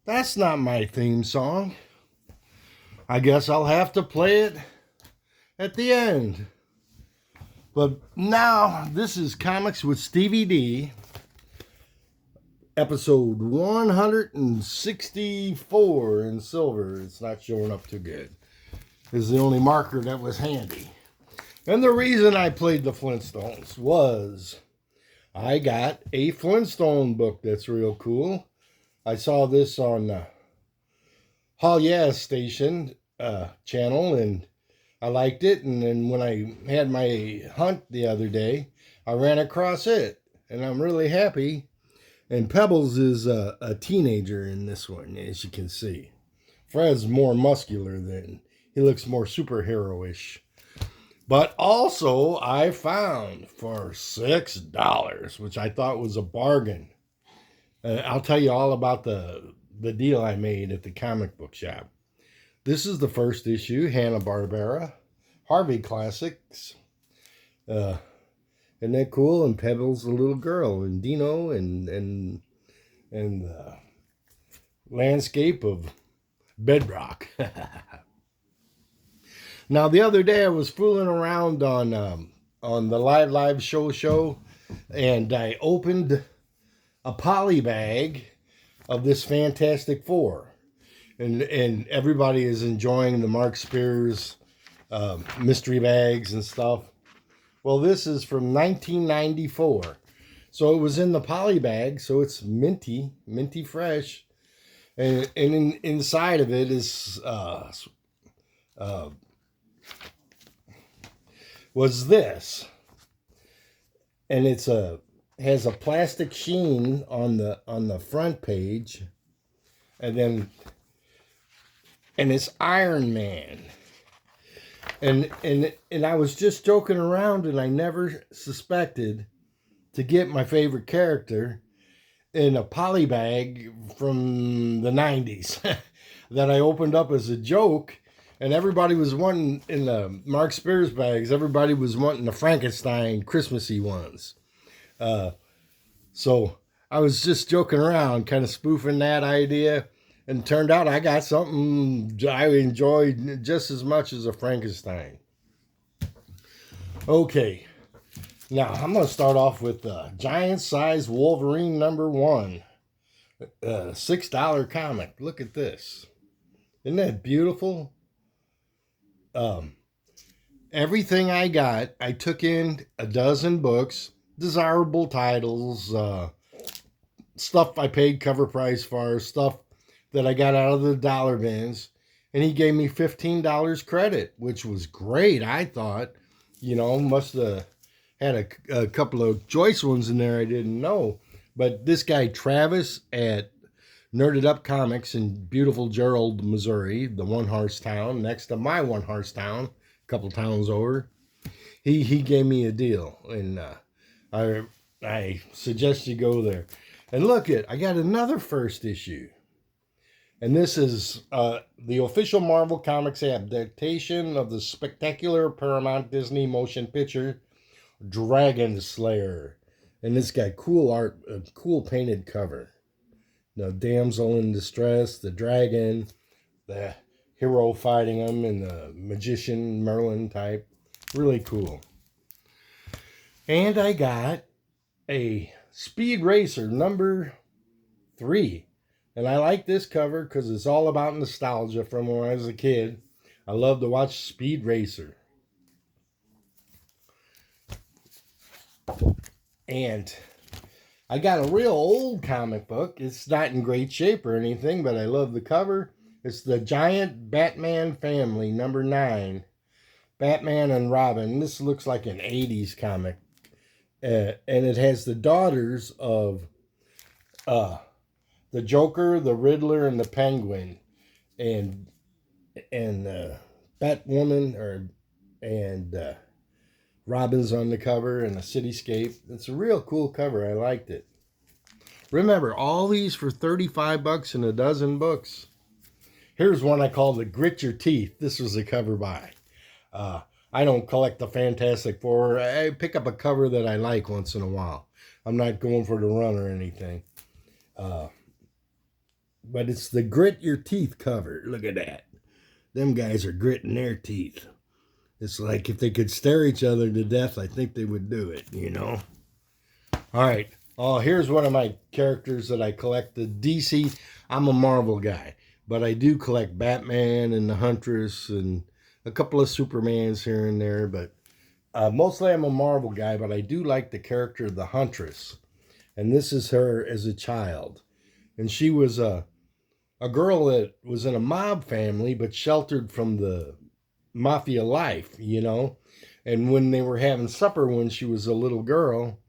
That's not my theme song. I guess I'll have to play it at the end. But now, this is Comics with Stevey D, episode 164 in silver. It's not showing up too good. This is the only marker that was handy. And the reason I played the Flintstones was I got a Flintstone book that's real cool. I saw this on Hall Yeah Station channel, and I liked it. And then when I had my hunt the other day, I ran across it, and I'm really happy. And Pebbles is a teenager in this one, as you can see. Fred's more muscular than, he looks more superhero-ish. But also, I found for $6, which I thought was a bargain. I'll tell you all about the deal I made at the comic book shop. This is the first issue, Hanna-Barbera, Harvey Classics. Isn't that cool? And Pebbles, the little girl, and Dino, and the landscape of bedrock. Now, the other day I was fooling around on the Live Show, and I opened a poly bag of this Fantastic Four. And everybody is enjoying the Mark Spears mystery bags and stuff. Well, this is from 1994. So it was in the poly bag, so it's minty fresh. And inside of it is was this. And it's has a plastic sheen on the front page, and it's Iron Man. And I was just joking around, and I never suspected to get my favorite character in a poly bag from the 90s that I opened up as a joke. And everybody was wanting, in the Mark Spears bags, everybody was wanting the Frankenstein Christmassy ones. So I was just joking around, kind of spoofing that idea. And it turned out I got something I enjoyed just as much as a Frankenstein. Okay. Now, I'm going to start off with Giant Size Wolverine #1. $6 comic. Look at this. Isn't that beautiful? Everything I got, I took in a dozen books, desirable titles, stuff I paid cover price for, stuff that I got out of the dollar bins, and he gave me $15 credit, which was great. I thought, must have had a couple of choice ones in there I didn't know. But this guy, Travis, at Nerded Up Comics in beautiful Gerald, Missouri, the one-horse town, next to my one-horse town, a couple towns over, he gave me a deal, and I suggest you go there. And look I got another first issue. And this is the official Marvel Comics adaptation of the spectacular Paramount Disney motion picture, Dragon Slayer. And it's got cool art, a cool painted cover. The damsel in distress, the dragon, the hero fighting him, and the magician Merlin type. Really cool. And I got a Speed Racer #3. And I like this cover because it's all about nostalgia from when I was a kid. I love to watch Speed Racer. And I got a real old comic book. It's not in great shape or anything, but I love the cover. It's the Giant Batman Family #9. Batman and Robin. This looks like an 80s comic. And it has the daughters of the Joker, the Riddler, and the Penguin, and Batwoman, and Robin's on the cover, and a cityscape. It's a real cool cover. I liked it. Remember, all these for $35 and a dozen books. Here's one I call the Grit Your Teeth. This was a cover by. I don't collect the Fantastic Four. I pick up a cover that I like once in a while. I'm not going for the run or anything. but it's the grit your teeth cover. Look at that. Them guys are gritting their teeth. It's like if they could stare each other to death, I think they would do it, you know? All right. Oh, here's one of my characters that I collect. The DC. I'm a Marvel guy, but I do collect Batman and the Huntress and a couple of Supermans here and there. But mostly I'm a Marvel guy, but I do like the character of the Huntress. And this is her as a child. And she was a girl that was in a mob family, but sheltered from the mafia life, you know. And when they were having supper when she was a little girl,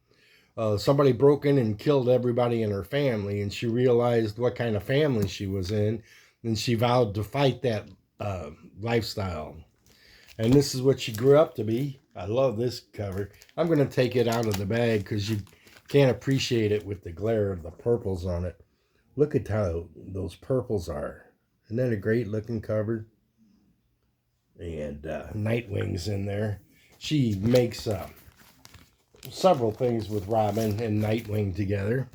somebody broke in and killed everybody in her family, and she realized what kind of family she was in, and she vowed to fight that lifestyle. And this is what she grew up to be. I love this cover. I'm going to take it out of the bag because you can't appreciate it with the glare of the purples on it. Look at how those purples are. Isn't that a great looking cover? And Nightwing's in there. She makes several things with Robin and Nightwing together.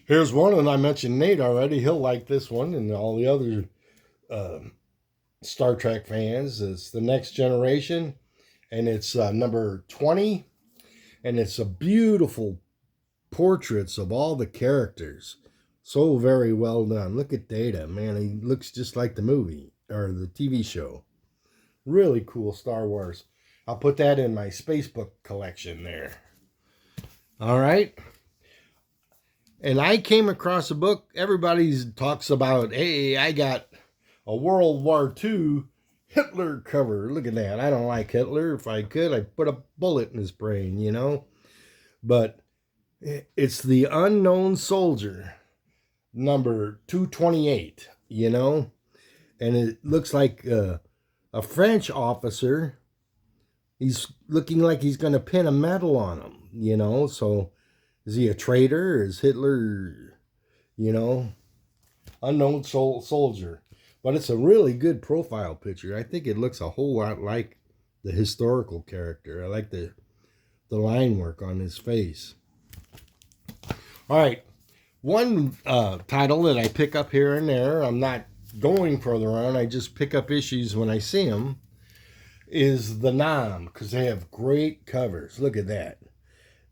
Here's one, and I mentioned Nate already. He'll like this one, and all the other Star Trek fans. It's The Next Generation, and it's number 20, and it's a beautiful portraits of all the characters. So very well done. Look at Data, man. He looks just like the movie or the TV show. Really cool Star Wars. I'll put that in my Spacebook collection there. All right. And I came across a book. Everybody talks about, hey, I got a World War II Hitler cover. Look at that. I don't like Hitler. If I could, I'd put a bullet in his brain, you know. But it's The Unknown Soldier, number 228, you know. And it looks like a French officer. He's looking like he's going to pin a medal on him, you know. So is he a traitor? Is Hitler, you know, unknown soldier? But it's a really good profile picture. I think it looks a whole lot like the historical character. I like the line work on his face. All right. One title that I pick up here and there, I'm not going further on, I just pick up issues when I see them, is the Nam, because they have great covers. Look at that.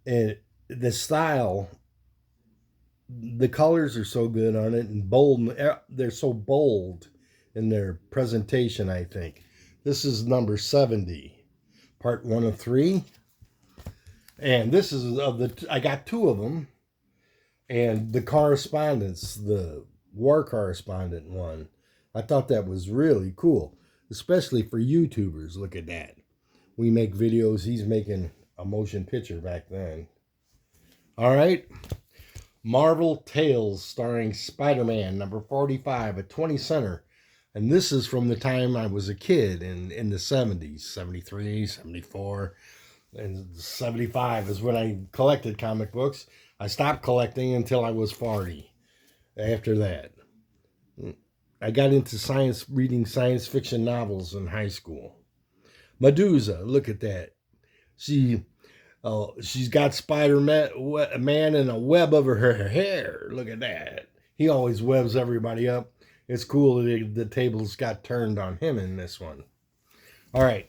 And the style, the colors are so good on it, and bold. They're so bold in their presentation, I think. This is number 70, part 1 of 3. And this is of the, I got 2 of them. And the correspondence, the war correspondent one, I thought that was really cool, especially for YouTubers. Look at that. We make videos. He's making a motion picture back then. All right. Marvel Tales starring Spider-Man, number 45, a 20 center. And this is from the time I was a kid in the 70s, 73, 74, and 75 is when I collected comic books. I stopped collecting until I was 40. After that, I got into reading science fiction novels in high school. Medusa, look at that. She's got Spider-Man in a web over her hair. Look at that. He always webs everybody up. It's cool that the tables got turned on him in this one. All right.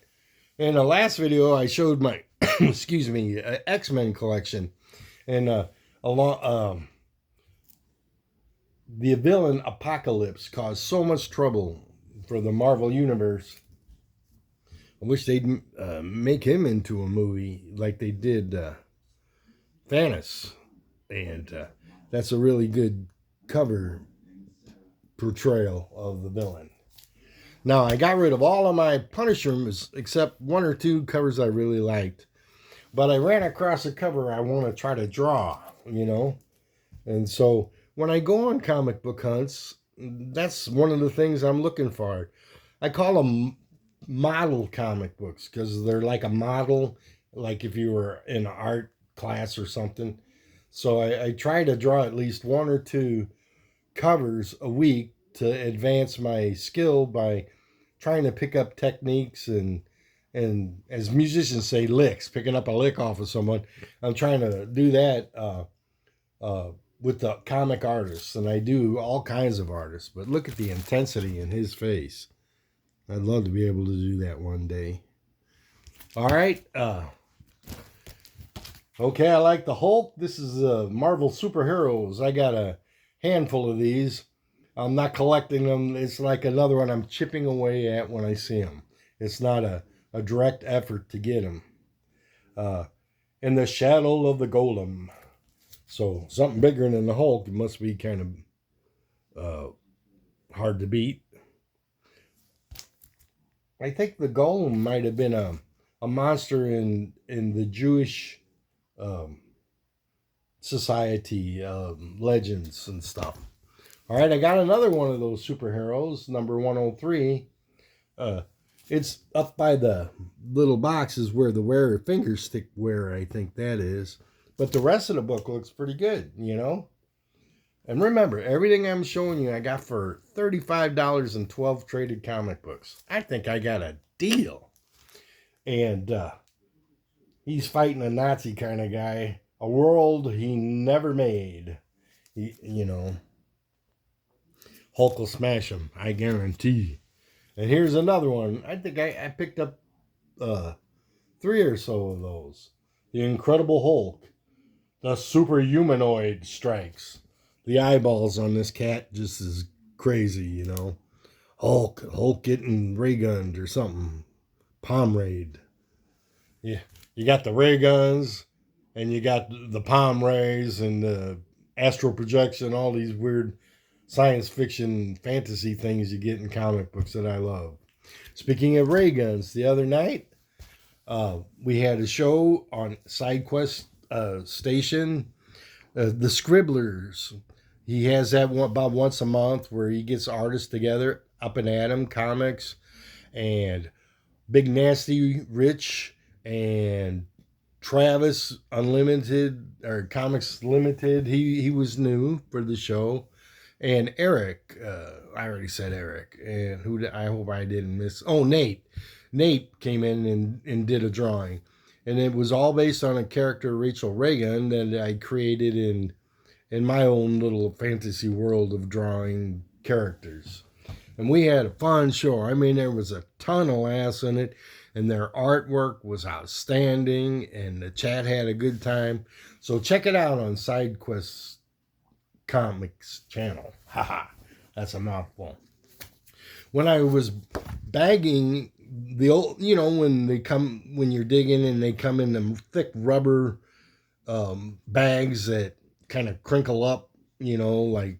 In the last video, I showed my, excuse me, X-Men collection. And the villain Apocalypse caused so much trouble for the Marvel Universe. I wish they'd make him into a movie like they did Thanos. And that's a really good cover portrayal of the villain. Now, I got rid of all of my Punishers except 1 or 2 covers I really liked. But I ran across a cover I want to try to draw, you know. And so when I go on comic book hunts, that's one of the things I'm looking for. I call them model comic books because they're like a model, like if you were in an art class or something. So I try to draw at least 1 or 2 covers a week to advance my skill by trying to pick up techniques and as musicians say, licks, picking up a lick off of someone. I'm trying to do that with the comic artists, and I do all kinds of artists, but look at the intensity in his face. I'd love to be able to do that one day. All right. Okay, I like the Hulk. This is Marvel Superheroes. I got a handful of these. I'm not collecting them. It's like another one I'm chipping away at when I see them. It's not a direct effort to get them. In the shadow of the golem. So something bigger than the Hulk. It must be kind of hard to beat. I think the golem might have been a monster in the Jewish society legends and stuff. All right, I got another one of those superheroes, number 103. It's up by the little boxes where the wearer finger stick wearer, I think that is. But the rest of the book looks pretty good, you know. And remember, everything I'm showing you I got for $35 and 12 traded comic books. I think I got a deal. And he's fighting a Nazi kind of guy. A world he never made. You know, Hulk will smash him, I guarantee. And here's another one. I think I picked up 3 or so of those. The Incredible Hulk. The superhumanoid strikes. The eyeballs on this cat just is crazy, you know. Hulk getting ray gunned or something. Palm raid. Yeah, you got the ray guns, and you got the palm rays and the astral projection, all these weird science fiction fantasy things you get in comic books that I love. Speaking of ray guns, the other night we had a show on SideQuest station, the Scribblers. He has that one about once a month where he gets artists together, Up and Atom Comics, and Big Nasty Rich, and Travis Unlimited, or Comics Limited. He was new for the show. And Eric, I already said Eric, and I hope I didn't miss. Oh, Nate. Nate came in and did a drawing. And it was all based on a character, Rachel Reagan, that I created in my own little fantasy world of drawing characters. And we had a fun show. I mean, there was a ton of laughs in it, and their artwork was outstanding, and the chat had a good time. So check it out on SideQuest Comics channel. Haha, that's a mouthful. When I was bagging the old, you know, when you're digging and they come in them thick rubber bags that kind of crinkle up, you know, like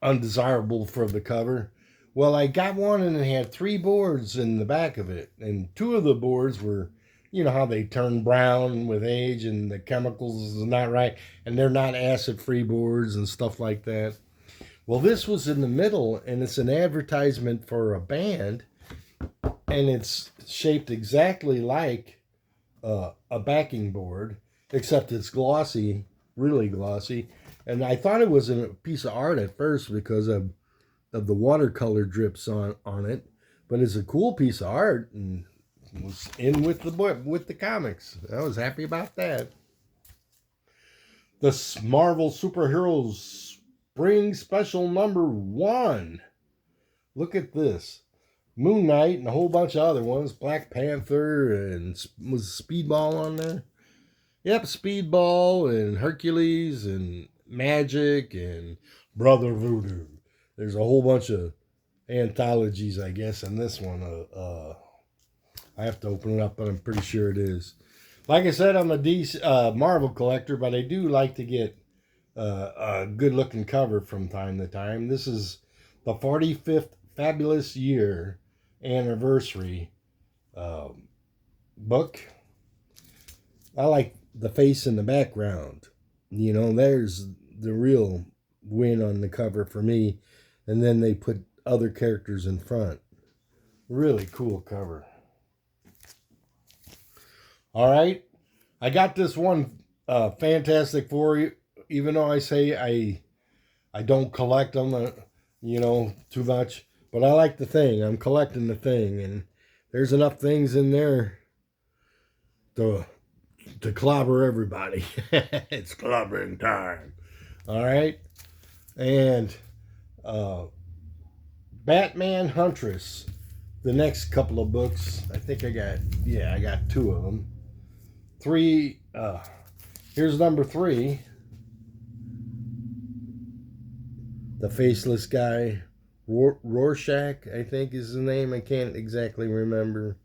undesirable for the cover. Well, I got one and it had 3 boards in the back of it, and 2 of the boards were, you know how they turn brown with age and the chemicals is not right, and they're not acid-free boards and stuff like that. Well, this was in the middle, and it's an advertisement for a band, and it's shaped exactly like a backing board, except it's glossy, really glossy. And I thought it was a piece of art at first because of the watercolor drips on it, but it's a cool piece of art and was in with the comics. I was happy about that. The Marvel Superheroes Spring Special number 1. Look at this. Moon Knight and a whole bunch of other ones. Black Panther, and was Speedball on there? Yep, Speedball and Hercules and Magic and Brother Voodoo. There's a whole bunch of anthologies, I guess, in this one. I have to open it up, but I'm pretty sure it is. Like I said, I'm a Marvel collector, but I do like to get a good-looking cover from time to time. This is the 45th Fabulous Year Anniversary book. I like the face in the background. You know, there's the real win on the cover for me. And then they put other characters in front. Really cool cover. All right. I got this one Fantastic Four, even though I say I don't collect them, you know, too much. But I like the Thing. I'm collecting the Thing. And there's enough things in there to to clobber everybody. It's clobbering time. All right. And Batman Huntress, the next couple of books. I think I got two of them. Three. Here's number 3. The faceless guy, Rorschach, I think is the name. I can't exactly remember.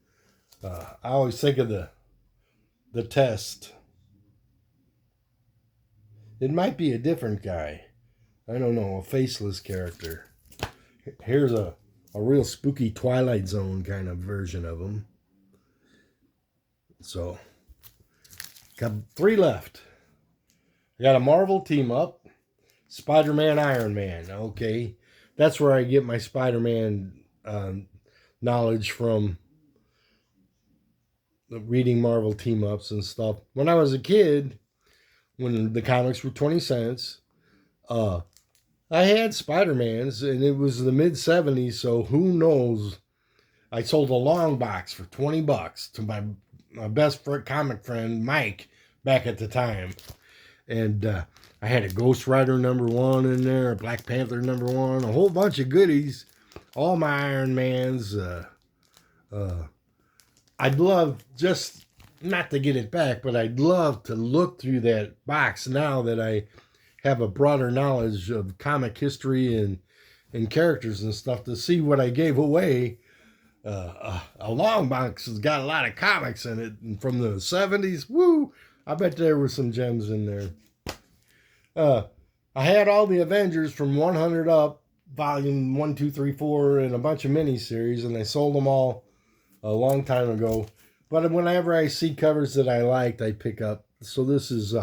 I always think of the test. It might be a different guy. I don't know, a faceless character. Here's a real spooky Twilight Zone kind of version of him. So, got 3 left. I got a Marvel team up. Spider-Man, Iron Man. Okay. That's where I get my Spider-Man knowledge from, reading Marvel team-ups and stuff. When I was a kid, when the comics were 20 cents, I had Spider-Mans, and it was the mid-70s, so who knows. I sold a long box for $20 to my best comic friend, Mike, back at the time. And I had a Ghost Rider #1 in there, a Black Panther #1, a whole bunch of goodies, all my Iron Mans. I'd love, just not to get it back, but I'd love to look through that box now that I have a broader knowledge of comic history and characters and stuff, to see what I gave away. A long box has got a lot of comics in it, and from the 70s. Woo! I bet there were some gems in there. I had all the Avengers from 100 up, volume 1, 2, 3, 4, and a bunch of miniseries, and I sold them all a long time ago. But whenever I see covers that I liked, I pick up. So this is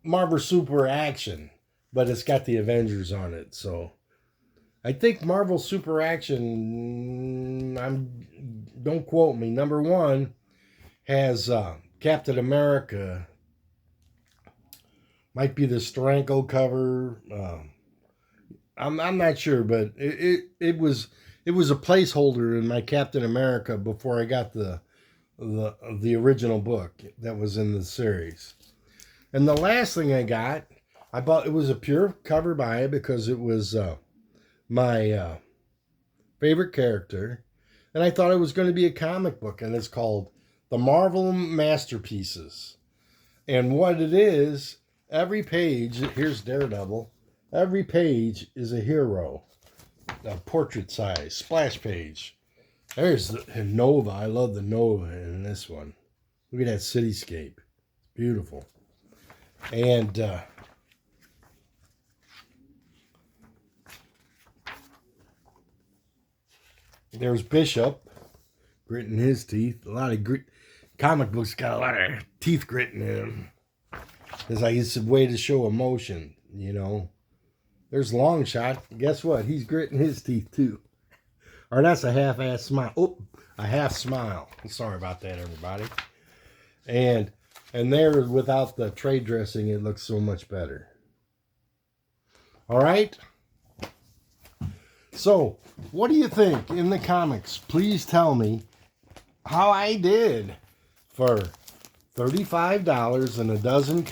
Marvel Super Action, but it's got the Avengers on it. So I think Marvel Super Action, don't quote me, #1 has Captain America. Might be the Steranko cover. I'm not sure, but it was a placeholder in my Captain America before I got the original book that was in the series. And the last thing I got, I bought, it was a pure cover buy because it was my favorite character, and I thought it was going to be a comic book, and it's called The Marvel Masterpieces. And what it is, every page, here's Daredevil, every page is a hero, a portrait size, splash page. There's the Nova. I love the Nova in this one. Look at that cityscape. It's beautiful. And there's Bishop gritting his teeth. A lot of grit. Comic books got a lot of teeth gritting in them. It's like it's a way to show emotion, you know. There's Longshot. Guess what? He's gritting his teeth too. Or that's a half-ass smile. Oh, a half smile. Sorry about that, everybody. And there, without the trade dressing, it looks so much better. All right. So, what do you think in the comics? Please tell me how I did for $35 and a dozen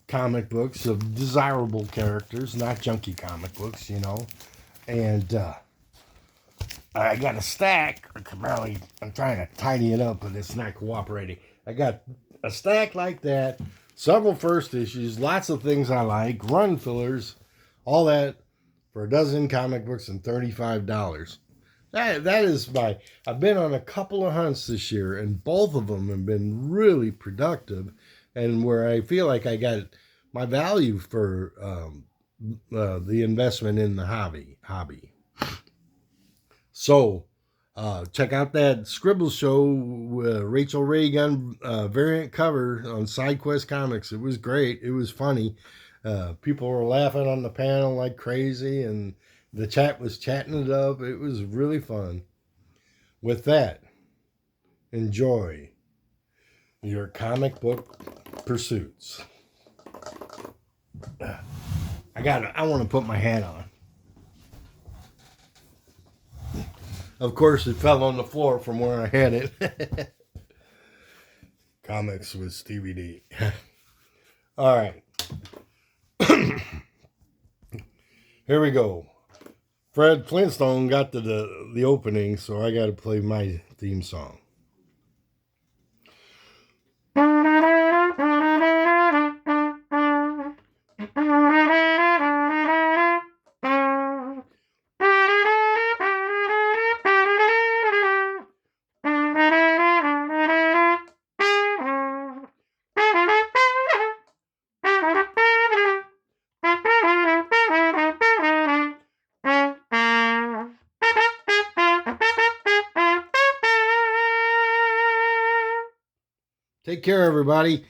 comic books of desirable characters, not junky comic books, you know. And I got a stack. I'm trying to tidy it up, but it's not cooperating. I got a stack like that, several first issues, lots of things I like, run fillers, all that for a dozen comic books and $35. That is I've been on a couple of hunts this year, and both of them have been really productive, and where I feel like I got my value for the investment in the hobby. So, check out that Scribble Show Rachel Reagan variant cover on SideQuest Comics. It was great. It was funny. People were laughing on the panel like crazy, and the chat was chatting it up. It was really fun. With that, enjoy your comic book pursuits. I want to put my hat on. Of course, it fell on the floor from where I had it. Comics with Stevey D. All right. Here we go. Fred Flintstone got the opening, so I got to play my theme song. Take care, everybody.